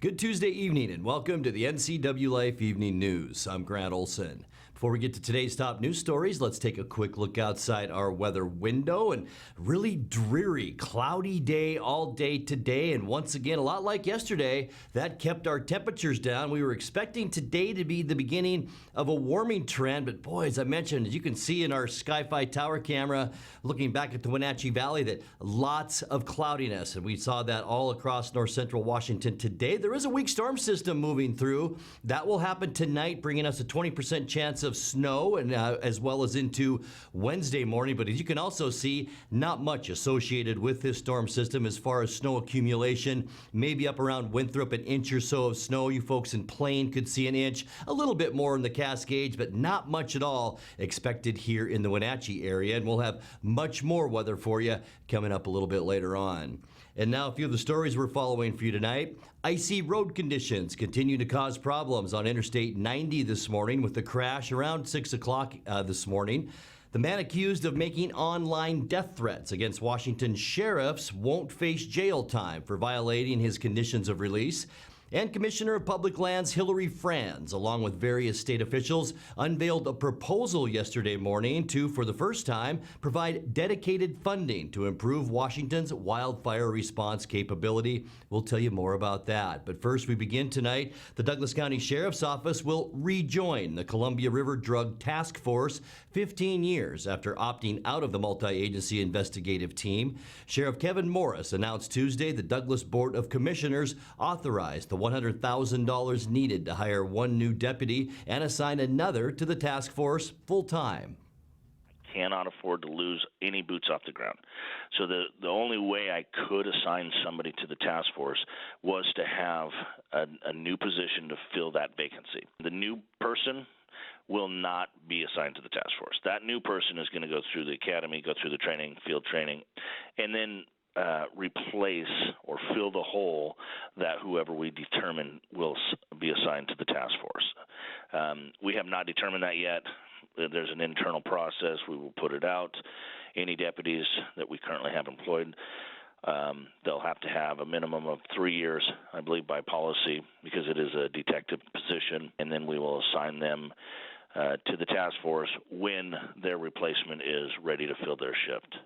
Good Tuesday evening and welcome to the NCWLIFE Evening News. I'm Grant Olson. Before we get to today's top news stories, let's take a quick look outside our weather window. And really dreary, cloudy day all day today. And once again, a lot like yesterday, that kept our temperatures down. We were expecting today to be the beginning of a warming trend. But boy, as I mentioned, as you can see in our Sky-Fi tower camera, looking back at the Wenatchee Valley, that lots of cloudiness. And we saw that all across north central Washington today. There is a weak storm system moving through. That will happen tonight, bringing us a 20% chance of snow and as well as into Wednesday morning. But as you can also see, not much associated with this storm system as far as snow accumulation. Maybe up around Winthrop, an inch or so of snow. You folks in Plain could see an inch, a little bit more in the Cascades, but not much at all expected here in the Wenatchee area. And we'll have much more weather for you coming up a little bit later on. And now a few of the stories we're following for you tonight. Icy road conditions continue to cause problems on Interstate 90 this morning with the crash around 6 o'clock this morning. The man accused of making online death threats against Washington sheriffs won't face jail time for violating his conditions of release. And Commissioner of Public Lands Hillary Franz, along with various state officials, unveiled a proposal yesterday morning to, for the first time, provide dedicated funding to improve Washington's wildfire response capability. We'll tell you more about that. But first, we begin tonight. The Douglas County Sheriff's Office will rejoin the Columbia River Drug Task Force 15 years after opting out of the multi-agency investigative team. Sheriff Kevin Morris announced Tuesday the Douglas Board of Commissioners authorized the $100,000 needed to hire one new deputy and assign another to the task force full-time. Cannot afford to lose any boots off the ground. So the only way I could assign somebody to the task force was to have a new position to fill that vacancy. The new person will not be assigned to the task force. That new person is going to go through the academy, go through the training, field training, and then replace or fill the hole that whoever we determine will be assigned to the task force. We have not determined that yet. There's an internal process. We will put it out. Any deputies that we currently have employed, they'll have to have a minimum of 3 years, I believe, by policy, because it is a detective position, and then we will assign them to the task force when their replacement is ready to fill their shift.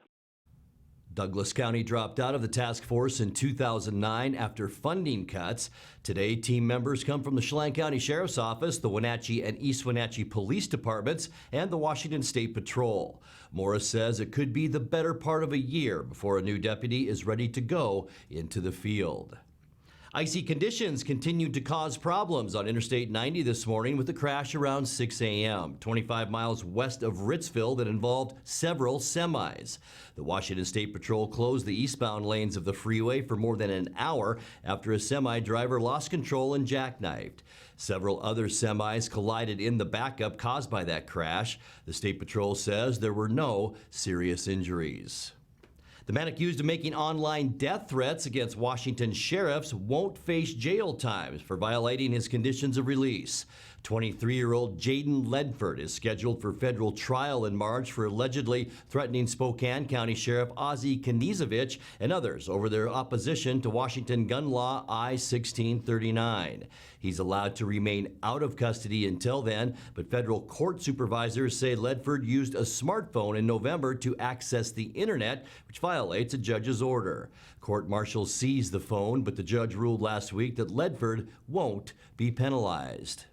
Douglas County dropped out of the task force in 2009 after funding cuts. Today, team members come from the Chelan County Sheriff's Office, the Wenatchee and East Wenatchee Police Departments, and the Washington State Patrol. Morris says it could be the better part of a year before a new deputy is ready to go into the field. Icy conditions continued to cause problems on Interstate 90 this morning with a crash around 6 a.m., 25 miles west of Ritzville that involved several semis. The Washington State Patrol closed the eastbound lanes of the freeway for more than an hour after a semi driver lost control and jackknifed. Several other semis collided in the backup caused by that crash. The State Patrol says there were no serious injuries. The man accused of making online death threats against Washington sheriffs won't face jail time for violating his conditions of release. 23-year-old Jaden Ledford is scheduled for federal trial in March for allegedly threatening Spokane County Sheriff Ozzie Knizovich and others over their opposition to Washington gun law I-1639. He's allowed to remain out of custody until then, but federal court supervisors say Ledford used a smartphone in November to access the internet, which violates a judge's order. Court marshals seized the phone, but the judge ruled last week that Ledford won't be penalized.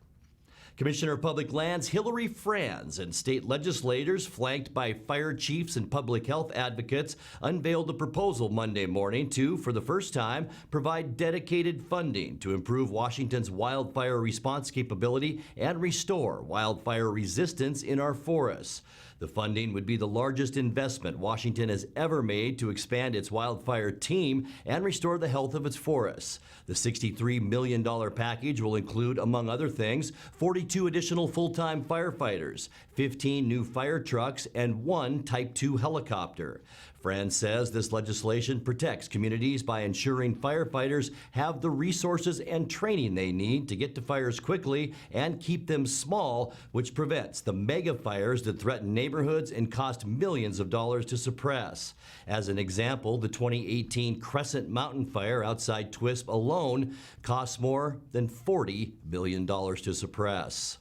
Commissioner of Public Lands Hillary Franz and state legislators, flanked by fire chiefs and public health advocates, unveiled a proposal Monday morning to, for the first time, provide dedicated funding to improve Washington's wildfire response capability and restore wildfire resistance in our forests. The funding would be the largest investment Washington has ever made to expand its wildfire team and restore the health of its forests. The $63 million package will include, among other things, 42 additional full-time firefighters, 15 new fire trucks, and one Type 2 helicopter. Fran says this legislation protects communities by ensuring firefighters have the resources and training they need to get to fires quickly and keep them small, which prevents the mega fires that threaten neighborhoods and cost millions of dollars to suppress. As an example, the 2018 Crescent Mountain Fire outside Twisp alone costs more than $40 million to suppress.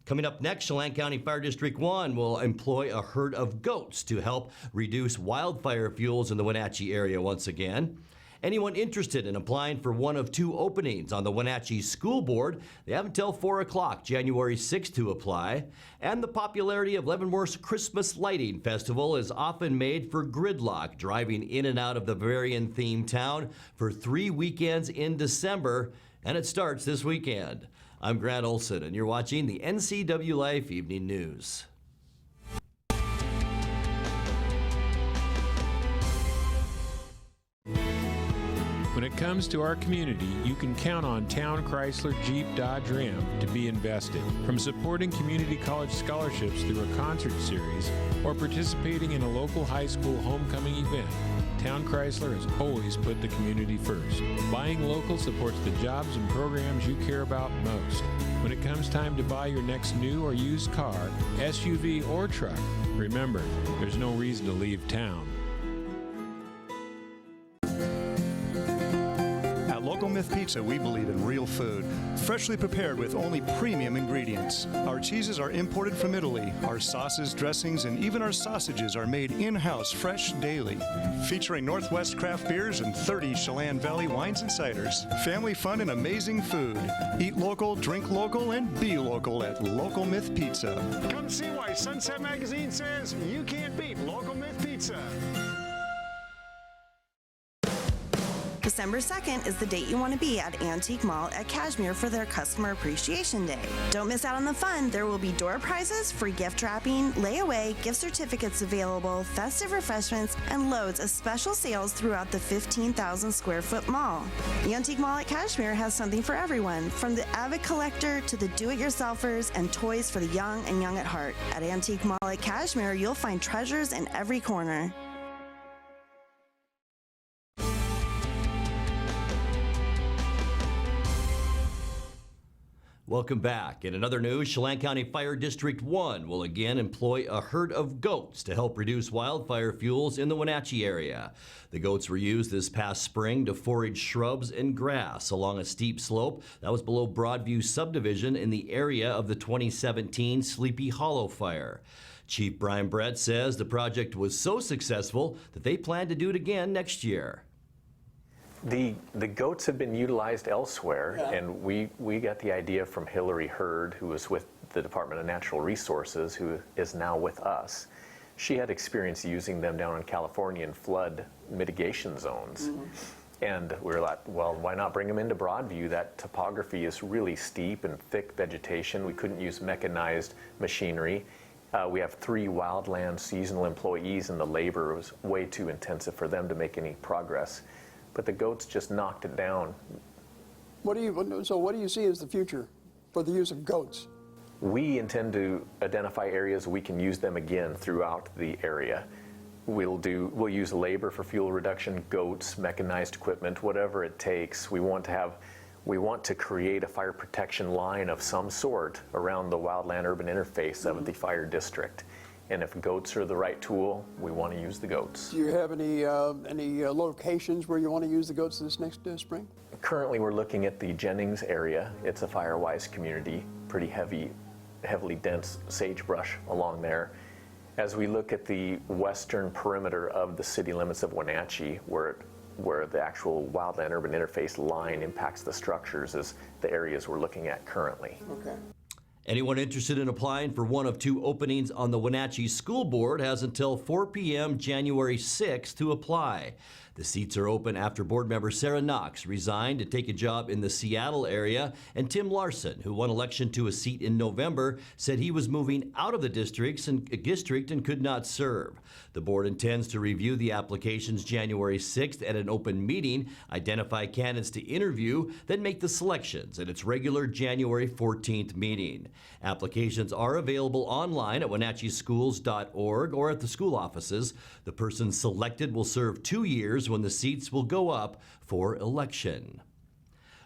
Coming up next, Chelan County Fire District 1 will employ a herd of goats to help reduce wildfire fuels in the Wenatchee area once again. Anyone interested in applying for one of two openings on the Wenatchee School Board, they have until 4 o'clock January 6th to apply. And the popularity of Leavenworth's Christmas Lighting Festival is often made for gridlock, driving in and out of the Bavarian-themed town for 3 weekends in December, and it starts this weekend. I'm Grant Olson, and you're watching the NCWLIFE Evening News. When it comes to our community, you can count on Town Chrysler Jeep Dodge Ram to be invested. From supporting community college scholarships through a concert series or participating in a local high school homecoming event, Town Chrysler has always put the community first. Buying local supports the jobs and programs you care about most. When it comes time to buy your next new or used car, SUV, or truck, remember, there's no reason to leave town. At Local Myth Pizza, we believe in real food, freshly prepared with only premium ingredients. Our cheeses are imported from Italy. Our sauces, dressings, and even our sausages are made in-house fresh daily. Featuring Northwest craft beers and 30 Chelan Valley wines and ciders. Family fun and amazing food. Eat local, drink local, and be local at Local Myth Pizza. Come see why Sunset Magazine says you can't beat Local Myth Pizza. December 2nd is the date you want to be at Antique Mall at Cashmere for their Customer Appreciation Day. Don't miss out on the fun. There will be door prizes, free gift wrapping, layaway, gift certificates available, festive refreshments, and loads of special sales throughout the 15,000 square foot mall. The Antique Mall at Cashmere has something for everyone, from the avid collector to the do-it-yourselfers and toys for the young and young at heart. At Antique Mall at Cashmere, you'll find treasures in every corner. Welcome back. In another news, Chelan County Fire District 1 will again employ a herd of goats to help reduce wildfire fuels in the Wenatchee area. The goats were used this past spring to forage shrubs and grass along a steep slope that was below Broadview subdivision in the area of the 2017 Sleepy Hollow fire. Chief Brian Brett says the project was so successful that they plan to do it again next year. The goats have been utilized elsewhere, and we got the idea from Hillary Hurd, who was with the Department of Natural Resources, who is now with us. She had experience using them down in California in flood mitigation zones. And we were like, well, why not bring them into Broadview? That topography is really steep and thick vegetation. We couldn't use mechanized machinery. We have 3 wildland seasonal employees, and the labor was way too intensive for them to make any progress. But the goats just knocked it down. What do you see as the future for the use of goats? We intend to identify areas we can use them again throughout the area. We'll use labor for fuel reduction, goats, mechanized equipment, whatever it takes. We want to create a fire protection line of some sort around the wildland urban interface of the fire district. And if goats are the right tool, we want to use the goats. Do you have any locations where you want to use the goats this next spring? Currently, we're looking at the Jennings area. It's a fire-wise community, pretty heavily dense sagebrush along there. As we look at the western perimeter of the city limits of Wenatchee, where the actual wildland urban interface line impacts the structures, is the areas we're looking at currently. Okay. Anyone interested in applying for one of 2 openings on the Wenatchee School Board has until 4 p.m. January 6th to apply. The seats are open after board member Sarah Knox resigned to take a job in the Seattle area, and Tim Larson, who won election to a seat in November, said he was moving out of the district and could not serve. The board intends to review the applications January 6th at an open meeting, identify candidates to interview, then make the selections at its regular January 14th meeting. Applications are available online at wenatcheeschools.org or at the school offices. The person selected will serve 2 years when the seats will go up for election.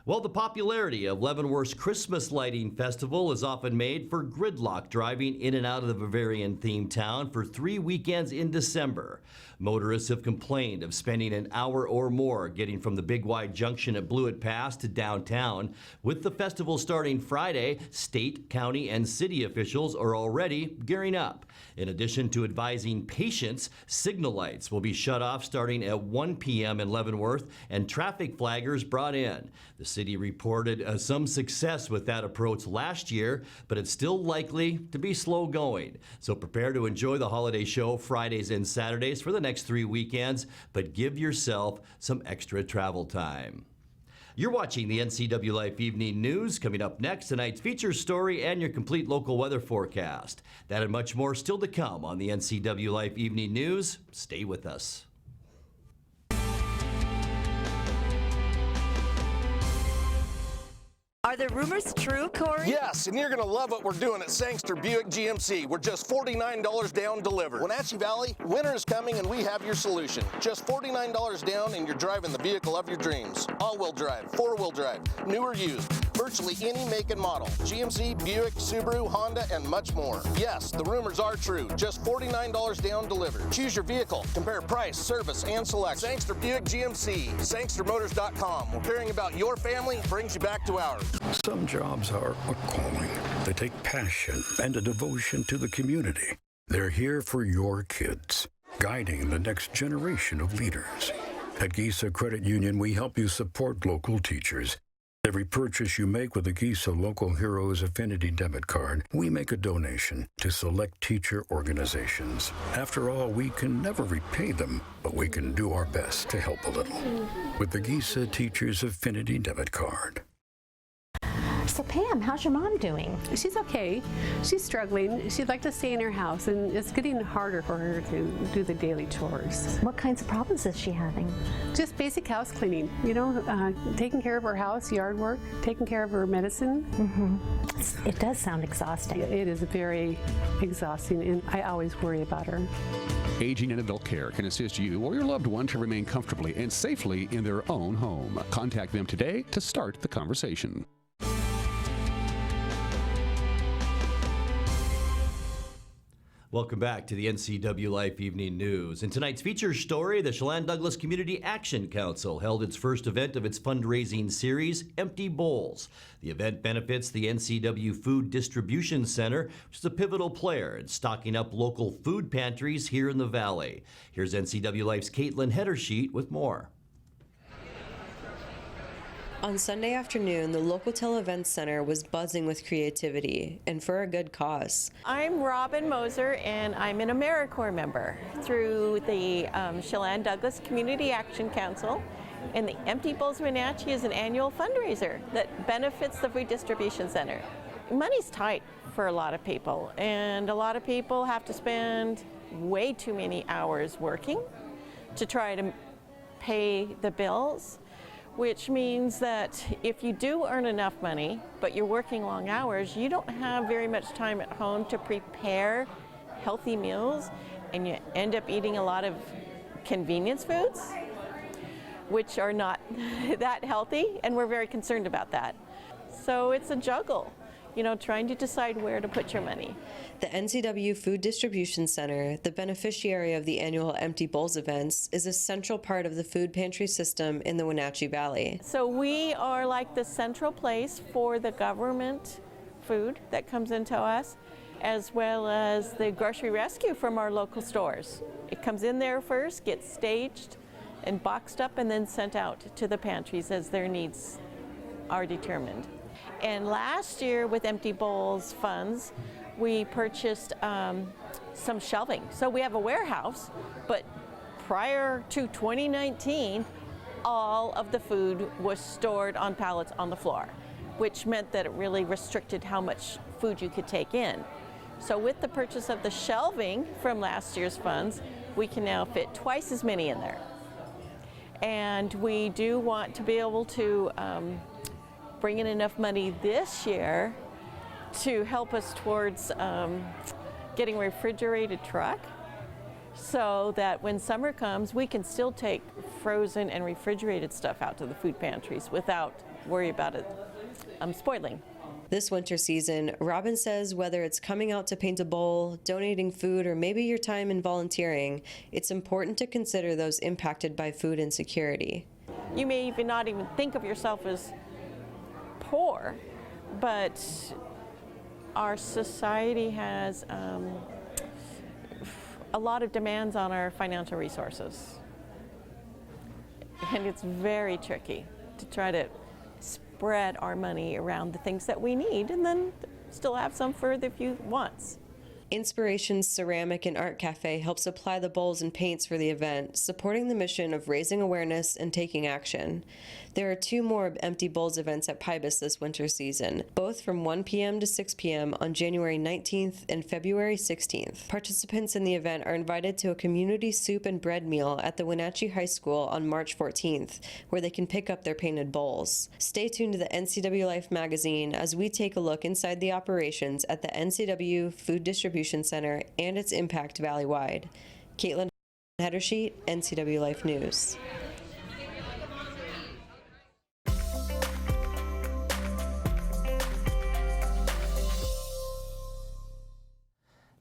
Well, the popularity of Leavenworth's Christmas Lighting Festival is often made for gridlock driving in and out of the Bavarian-themed town for 3 weekends in December. Motorists have complained of spending an hour or more getting from the Big Wide Junction at Blewett Pass to downtown. With the festival starting Friday, state, county, and city officials are already gearing up. In addition to advising patients, signal lights will be shut off starting at 1 p.m. in Leavenworth and traffic flaggers brought in. The city reported some success with that approach last year, but it's still likely to be slow going. So prepare to enjoy the holiday show Fridays and Saturdays for the next 3 weekends, but give yourself some extra travel time. You're watching the NCWLIFE Evening News. Coming up next, tonight's feature story and your complete local weather forecast. That and much more still to come on the NCWLIFE Evening News. Stay with us. Are the rumors true, Corey? Yes, and you're going to love what we're doing at Sangster Buick GMC. We're just $49 down delivered. Wenatchee Valley, winter is coming and we have your solution. Just $49 down and you're driving the vehicle of your dreams. All-wheel drive, four-wheel drive, new or used, virtually any make and model. GMC, Buick, Subaru, Honda, and much more. Yes, the rumors are true. Just $49 down delivered. Choose your vehicle. Compare price, service, and selection. Sangster Buick GMC, sangstermotors.com. Where caring about your family brings you back to ours. Some jobs are a calling. They take passion and a devotion to the community. They're here for your kids, guiding the next generation of leaders. At Gisa Credit Union, we help you support local teachers. Every purchase you make with the Gisa Local Heroes Affinity Debit Card, we make a donation to select teacher organizations. After all, we can never repay them, but we can do our best to help a little with the Gisa Teachers Affinity Debit Card. So Pam, how's your mom doing? She's okay. She's struggling. She'd like to stay in her house, and it's getting harder for her to do the daily chores. What kinds of problems is she having? Just basic house cleaning, you know, taking care of her house, yard work, taking care of her medicine. Mm-hmm. It does sound exhausting. It is very exhausting, and I always worry about her. Aging and Adult Care can assist you or your loved one to remain comfortably and safely in their own home. Contact them today to start the conversation. Welcome back to the NCWLIFE Evening News. In tonight's feature story, the Chelan Douglas Community Action Council held its first event of its fundraising series, Empty Bowls. The event benefits the NCW Food Distribution Center, which is a pivotal player in stocking up local food pantries here in the Valley. Here's NCWLIFE's Caitlin Hedersheet with more. On Sunday afternoon, the local Events Center was buzzing with creativity, and for a good cause. I'm Robin Moser, and I'm an AmeriCorps member through the Chelan Douglas Community Action Council, and the Empty Bowls Wenatchee is an annual fundraiser that benefits the Food Distribution Center. Money's tight for a lot of people, and a lot of people have to spend way too many hours working to try to pay the bills, which means that if you do earn enough money, but you're working long hours, you don't have very much time at home to prepare healthy meals, and you end up eating a lot of convenience foods, which are not that healthy, and we're very concerned about that. So it's a juggle, you know, trying to decide where to put your money. The NCW Food Distribution Center, the beneficiary of the annual Empty Bowls events, is a central part of the food pantry system in the Wenatchee Valley. So we are like the central place for the government food that comes into us, as well as the grocery rescue from our local stores. It comes in there first, gets staged and boxed up, and then sent out to the pantries as their needs are determined. And last year, with Empty Bowls funds, we purchased some shelving. So we have a warehouse, but prior to 2019, all of the food was stored on pallets on the floor, which meant that it really restricted how much food you could take in. So with the purchase of the shelving from last year's funds, we can now fit twice as many in there. And we do want to be able to bring in enough money this year to help us towards getting a refrigerated truck, so that when summer comes, we can still take frozen and refrigerated stuff out to the food pantries without worry about it spoiling. This winter season, Robin says whether it's coming out to paint a bowl, donating food, or maybe your time in volunteering, it's important to consider those impacted by food insecurity. You may even not even think of yourself as poor, but our society has a lot of demands on our financial resources. And it's very tricky to try to spread our money around the things that we need and then still have some for the few wants. Inspiration's Ceramic and Art Cafe helps supply the bowls and paints for the event, supporting the mission of raising awareness and taking action. There are 2 more Empty Bowls events at Pybus this winter season, both from 1 p.m. to 6 p.m. on January 19th and February 16th. Participants in the event are invited to a community soup and bread meal at the Wenatchee High School on March 14th, where they can pick up their painted bowls. Stay tuned to the NCWLIFE magazine as we take a look inside the operations at the NCW Food Distribution Center and its impact valley-wide. Caitlin Headersheet, NCWLIFE News.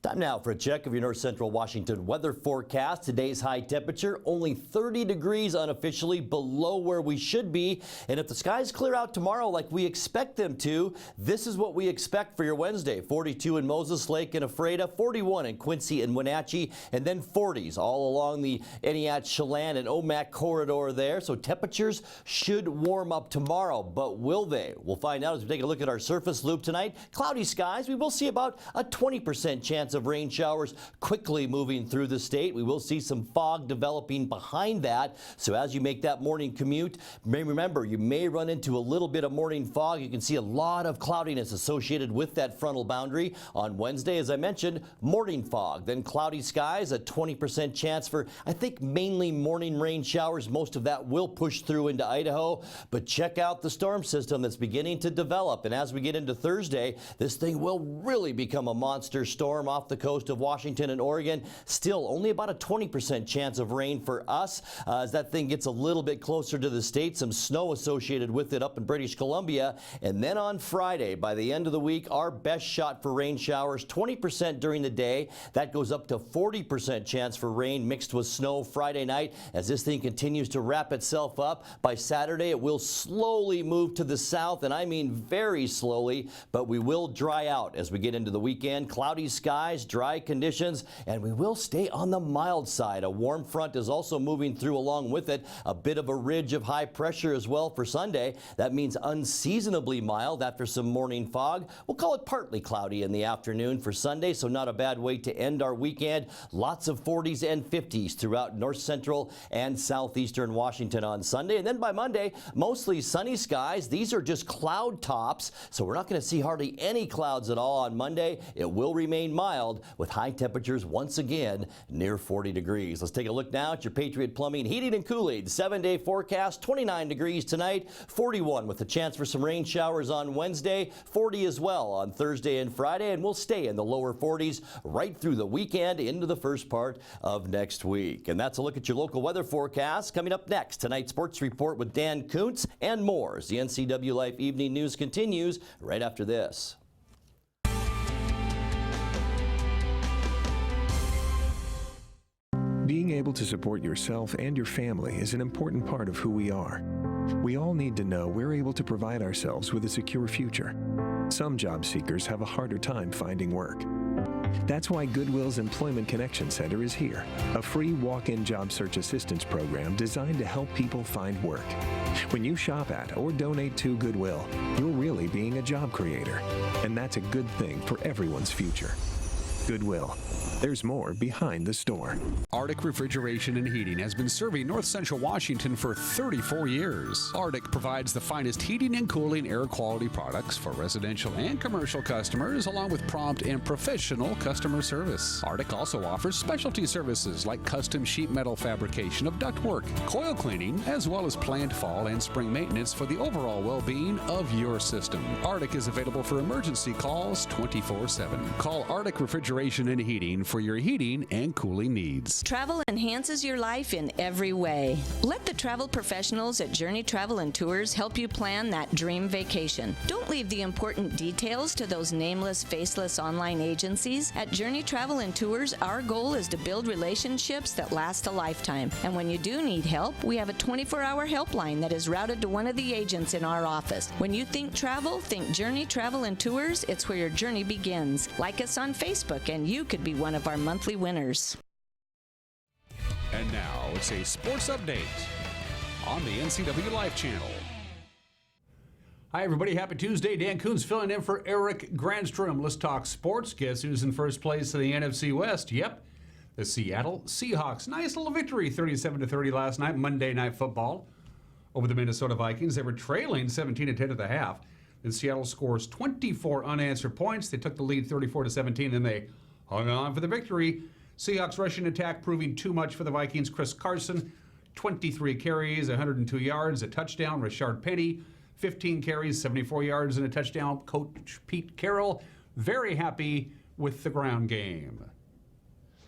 Time now for a check of your North Central Washington weather forecast. Today's high temperature only 30 degrees unofficially, below where we should be. And if the skies clear out tomorrow like we expect them to, this is what we expect for your Wednesday. 42 in Moses Lake and Ephrata, 41 in Quincy and Wenatchee, and then 40s all along the Eniat, Chelan, and Omak corridor there. So temperatures should warm up tomorrow, but will they? We'll find out as we take a look at our surface loop tonight. Cloudy skies. We will see about a 20% chance of rain showers quickly moving through the state. We will see some fog developing behind that. So as you make that morning commute, remember, you may run into a little bit of morning fog. You can see a lot of cloudiness associated with that frontal boundary. On Wednesday, as I mentioned, morning fog, then cloudy skies, a 20% chance for, I think, mainly morning rain showers. Most of that will push through into Idaho, but check out the storm system that's beginning to develop. And as we get into Thursday, this thing will really become a monster storm off the coast of Washington and Oregon. Still only about a 20% chance of rain for us as that thing gets a little bit closer to the state. Some snow associated with it up in British Columbia. And then on Friday, by the end of the week, our best shot for rain showers, 20% during the day. That goes up to 40% chance for rain mixed with snow Friday night. As this thing continues to wrap itself up, by Saturday it will slowly move to the south, and I mean very slowly, but we will dry out as we get into the weekend. Cloudy skies, dry conditions, and we will stay on the mild side. A warm front is also moving through along with it. A bit of a ridge of high pressure as well for Sunday. That means unseasonably mild after some morning fog. We'll call it partly cloudy in the afternoon for Sunday, so not a bad way to end our weekend. Lots of 40s and 50s throughout north central and southeastern Washington on Sunday. And then by Monday, mostly sunny skies. These are just cloud tops, so we're not going to see hardly any clouds at all on Monday. It will remain mild with high temperatures once again near 40 degrees. Let's take a look now at your Patriot Plumbing, Heating and Cooling 7-day forecast. 29 degrees tonight, 41 with a chance for some rain showers on Wednesday, 40 as well on Thursday and Friday, and we'll stay in the lower 40s right through the weekend into the first part of next week. And that's a look at your local weather forecast. Coming up next, tonight's sports report with Dan Kuntz and more as the NCWLIFE Evening News continues right after this. Being able to support yourself and your family is an important part of who we are. We all need to know we're able to provide ourselves with a secure future. Some job seekers have a harder time finding work. That's why Goodwill's Employment Connection Center is here, a free walk-in job search assistance program designed to help people find work. When you shop at or donate to Goodwill, you're really being a job creator, and that's a good thing for everyone's future. Goodwill. There's more behind the store. Arctic Refrigeration and Heating has been serving North Central Washington for 34 years. Arctic provides the finest heating and cooling air quality products for residential and commercial customers, along with prompt and professional customer service. Arctic also offers specialty services like custom sheet metal fabrication of ductwork, coil cleaning, as well as planned fall and spring maintenance for the overall well-being of your system. Arctic is available for emergency calls 24/7. Call Arctic Refrigeration and Heating for your heating and cooling needs. Travel enhances your life in every way. Let the travel professionals at Journey Travel and Tours help you plan that dream vacation. Don't leave the important details to those nameless, faceless online agencies. At Journey Travel and Tours, our goal is to build relationships that last a lifetime. And when you do need help, we have a 24-hour helpline that is routed to one of the agents in our office. When you think travel, think Journey Travel and Tours. It's where your journey begins. Like us on Facebook, and you could be one of our monthly winners. And now it's a sports update on the NCWLIFE channel. Hi, everybody. Happy Tuesday. Dan Kuntz filling in for Eric Grandstrom. Let's talk sports. Guess who's in first place in the NFC West? Yep, the Seattle Seahawks. Nice little victory, 37-30 last night, Monday Night Football, over the Minnesota Vikings. They were trailing 17-10 at the half. Then Seattle scores 24 unanswered points. They took the lead 34-17, then they hung on for the victory. Seahawks rushing attack proving too much for the Vikings. Chris Carson, 23 carries, 102 yards, a touchdown. Rashard Penny, 15 carries, 74 yards, and a touchdown. Coach Pete Carroll, very happy with the ground game.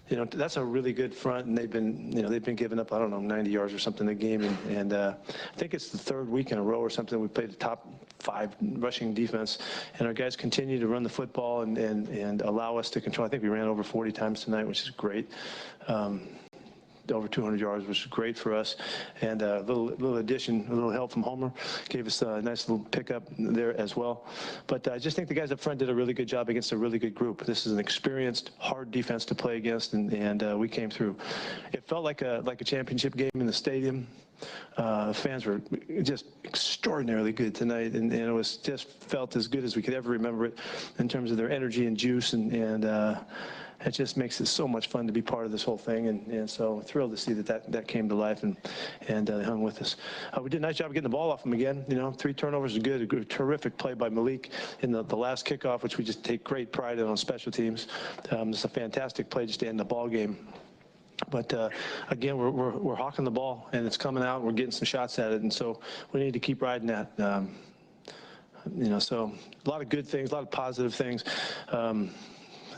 You know, that's a really good front, and they've been giving up, 90 yards or something a game, and I think it's the third week in a row or something we played the top 5 rushing defense, and our guys continue to run the football and allow us to control. I think we ran over 40 times tonight, which is great. Over 200 yards, which is great for us. And a little addition, a little help from Homer gave us a nice little pickup there as well. But I just think the guys up front did a really good job against a really good group. This is an experienced, hard defense to play against, and we came through. It felt like a championship game in the stadium. Fans were just extraordinarily good tonight, and it was just felt as good as we could ever remember it in terms of their energy and juice, and it just makes it so much fun to be part of this whole thing, and so thrilled to see that came to life and hung with us. We did a nice job of getting the ball off them again. 3 turnovers is good. A terrific play by Malik in the last kickoff, which we just take great pride in on special teams. It's a fantastic play just to end the ball game. But again, we're hawking the ball, and it's coming out. We're getting some shots at it, and so we need to keep riding that. So a lot of good things, a lot of positive things.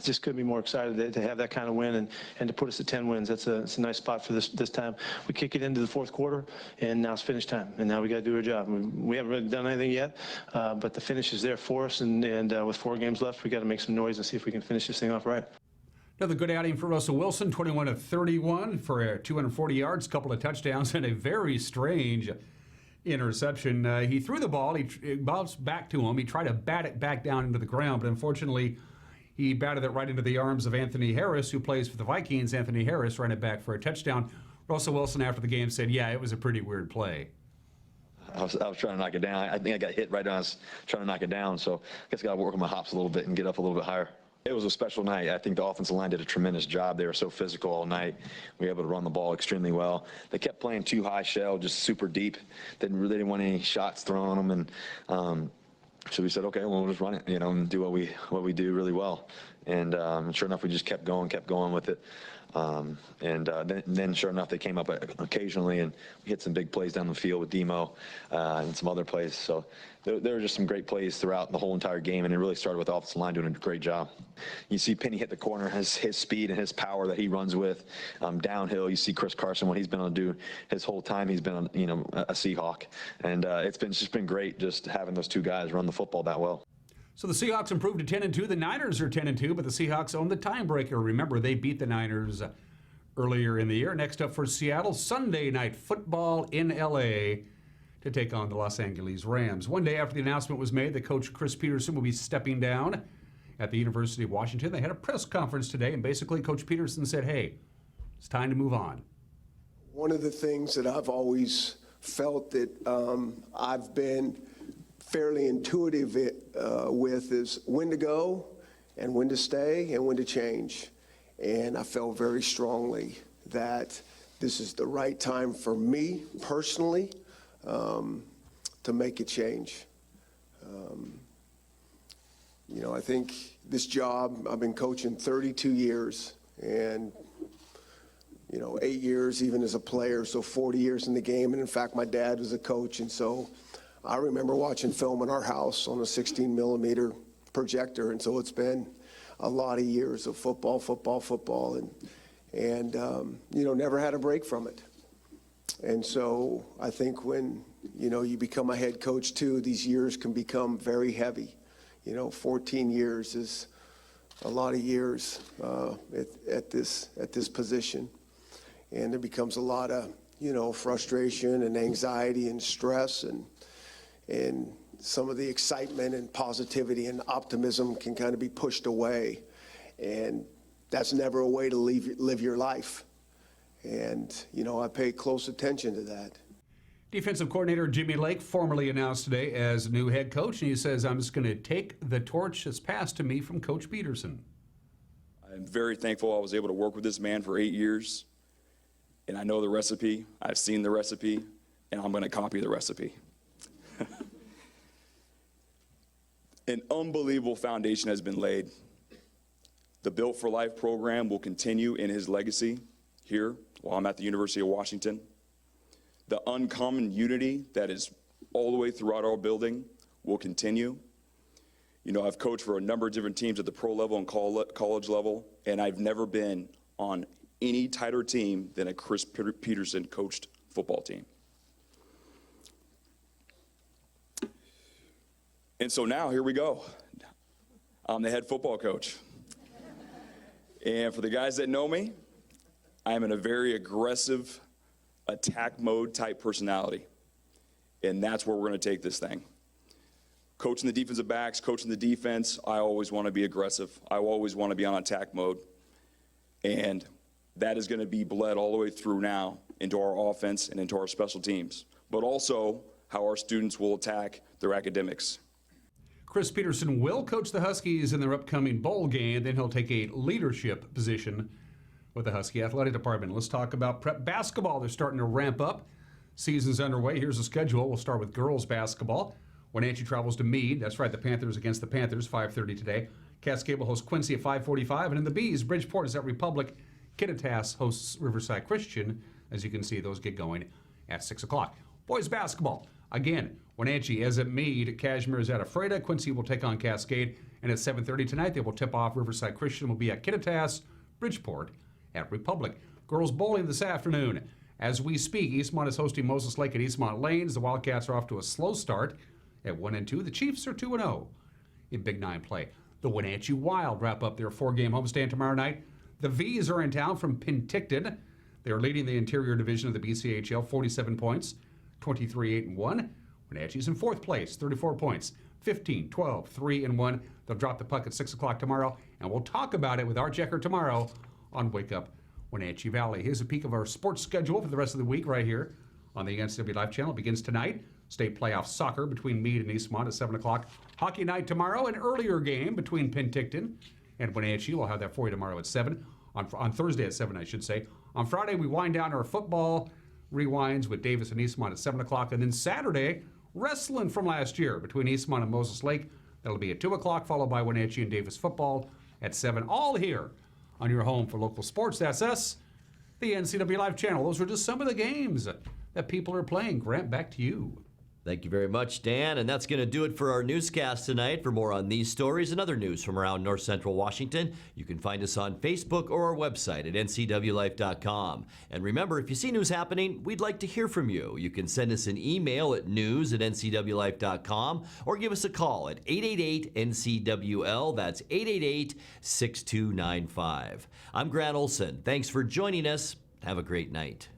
Just couldn't be more excited to have that kind of win and to put us at 10 wins. It's a nice spot for this time. We kick it into the fourth quarter, and now it's finish time, and now we got to do our job. We haven't really done anything yet, but the finish is there for us, and with 4 games left, we got to make some noise and see if we can finish this thing off right. Another good outing for Russell Wilson, 21-31 for 240 yards, couple of touchdowns, and a very strange interception. He threw the ball. It bounced back to him. He tried to bat it back down into the ground, but unfortunately, he batted it right into the arms of Anthony Harris, who plays for the Vikings. Anthony Harris ran it back for a touchdown. Russell Wilson, after the game, said, yeah, it was a pretty weird play. I was trying to knock it down. I think I got hit right on us trying to knock it down, so I guess I got to work on my hops a little bit and get up a little bit higher. It was a special night. I think the offensive line did a tremendous job. They were so physical all night. We were able to run the ball extremely well. They kept playing too high shell, just super deep. They didn't want any shots thrown on them, and so we said, okay, well, we'll just run it, and do what we do really well. And sure enough, we just kept going with it. Then sure enough, they came up occasionally, and we hit some big plays down the field with Demo and some other plays. So there were just some great plays throughout the whole entire game, and it really started with the offensive line doing a great job. You see Penny hit the corner, his speed and his power that he runs with. Downhill, you see Chris Carson, what he's been able to do his whole time. He's been a Seahawk, and it's just been great just having those 2 guys run the football that well. So the Seahawks improved to 10-2. The Niners are 10-2, but the Seahawks own the tiebreaker. Remember, they beat the Niners earlier in the year. Next up for Seattle, Sunday Night Football in L.A. to take on the Los Angeles Rams. One day after the announcement was made that Coach Chris Peterson will be stepping down at the University of Washington, they had a press conference today, and basically Coach Peterson said, hey, it's time to move on. One of the things that I've always felt that I've been fairly intuitive with is when to go and when to stay and when to change. And I felt very strongly that this is the right time for me personally to make a change. You know, I think this job, I've been coaching 32 years and, you know, 8 years even as a player, so 40 years in the game. And in fact, my dad was a coach. And so I remember watching film in our house on a 16 millimeter projector. And so it's been a lot of years of football, and you know, never had a break from it. And so I think when, you know, you become a head coach too, these years can become very heavy. You know, 14 years is a lot of years at this position. And there becomes a lot of, you know, frustration and anxiety and stress, and some of the excitement and positivity and optimism can kind of be pushed away. And that's never a way to live your life. And, you know, I pay close attention to that. Defensive coordinator Jimmy Lake formally announced today as new head coach, and he says, I'm just going to take the torch that's passed to me from Coach Peterson. I'm very thankful I was able to work with this man for 8 years, and I know the recipe, I've seen the recipe, and I'm going to copy the recipe. An unbelievable foundation has been laid. The Built for Life program will continue in his legacy here while I'm at the University of Washington. The uncommon unity that is all the way throughout our building will continue. You know, I've coached for a number of different teams at the pro level and college level, and I've never been on any tighter team than a Chris Peterson coached football team. And so now, here we go. I'm the head football coach. And for the guys that know me, I'm in a very aggressive, attack mode type personality. And that's where we're going to take this thing. Coaching the defensive backs, coaching the defense, I always want to be aggressive. I always want to be on attack mode. And that is going to be bled all the way through now into our offense and into our special teams, but also how our students will attack their academics. Chris Peterson will coach the Huskies in their upcoming bowl game. Then he'll take a leadership position with the Husky Athletic Department. Let's talk about prep basketball. They're starting to ramp up. Season's underway. Here's the schedule. We'll start with girls basketball. Wenatchee travels to Meade. That's right, the Panthers against the Panthers, 5:30 today. Cascade will host Quincy at 5:45. And in the Bees, Bridgeport is at Republic. Kittitas hosts Riverside Christian. As you can see, those get going at 6 o'clock. Boys basketball. Again, Wenatchee is at Meade. Kashmir is at Ephrata. Quincy will take on Cascade. And at 7:30 tonight, they will tip off. Riverside Christian will be at Kittitas. Bridgeport at Republic. Girls bowling this afternoon. As we speak, Eastmont is hosting Moses Lake at Eastmont Lanes. The Wildcats are off to a slow start at 1-2. The Chiefs are 2-0 in Big 9 play. The Wenatchee Wild wrap up their 4-game homestand tomorrow night. The V's are in town from Penticton. They are leading the interior division of the BCHL, 47 points, 23-8-1. Wenatchee's in fourth place, 34 points, 15-12-3-1. They'll drop the puck at 6 o'clock tomorrow, and we'll talk about it with Art Jecker tomorrow on Wake Up Wenatchee Valley. Here's a peek of our sports schedule for the rest of the week right here on the NCWLIFE channel. It begins tonight. State playoff soccer between Meade and Eastmont at 7 o'clock. Hockey night tomorrow, an earlier game between Penticton and Wenatchee. We'll have that for you tomorrow at 7. On Thursday at 7, I should say. On Friday, we wind down our football rewinds with Davis and Eastmont at 7 o'clock. And then Saturday, wrestling from last year between Eastmont and Moses Lake. That'll be at 2 o'clock, followed by Wenatchee and Davis football at 7. All here on your home for local sports. That's us, the NCWLIFE channel. Those are just some of the games that people are playing. Grant, back to you. Thank you very much, Dan. And that's going to do it for our newscast tonight. For more on these stories and other news from around North Central Washington, you can find us on Facebook or our website at ncwlife.com. And remember, if you see news happening, we'd like to hear from you. You can send us an email at news@ncwlife.com or give us a call at 888-NCWL. That's 888-6295. I'm Grant Olson. Thanks for joining us. Have a great night.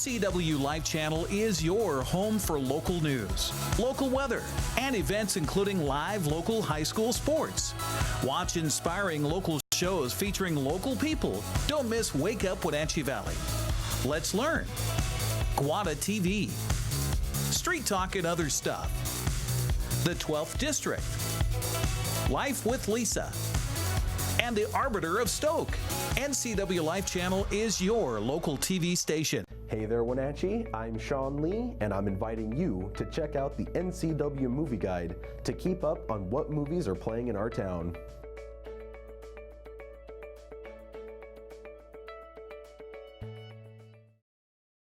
NCWLIFE channel is your home for local news, local weather, and events including live local high school sports. Watch inspiring local shows featuring local people. Don't miss Wake Up Wenatchee Valley. Let's learn. Guada TV. Street Talk and other stuff. The 12th District. Life with Lisa. And the Arbiter of Stoke. NCWLIFE channel is your local TV station. Hey there, Wenatchee. I'm Sean Lee, and I'm inviting you to check out the NCW Movie Guide to keep up on what movies are playing in our town.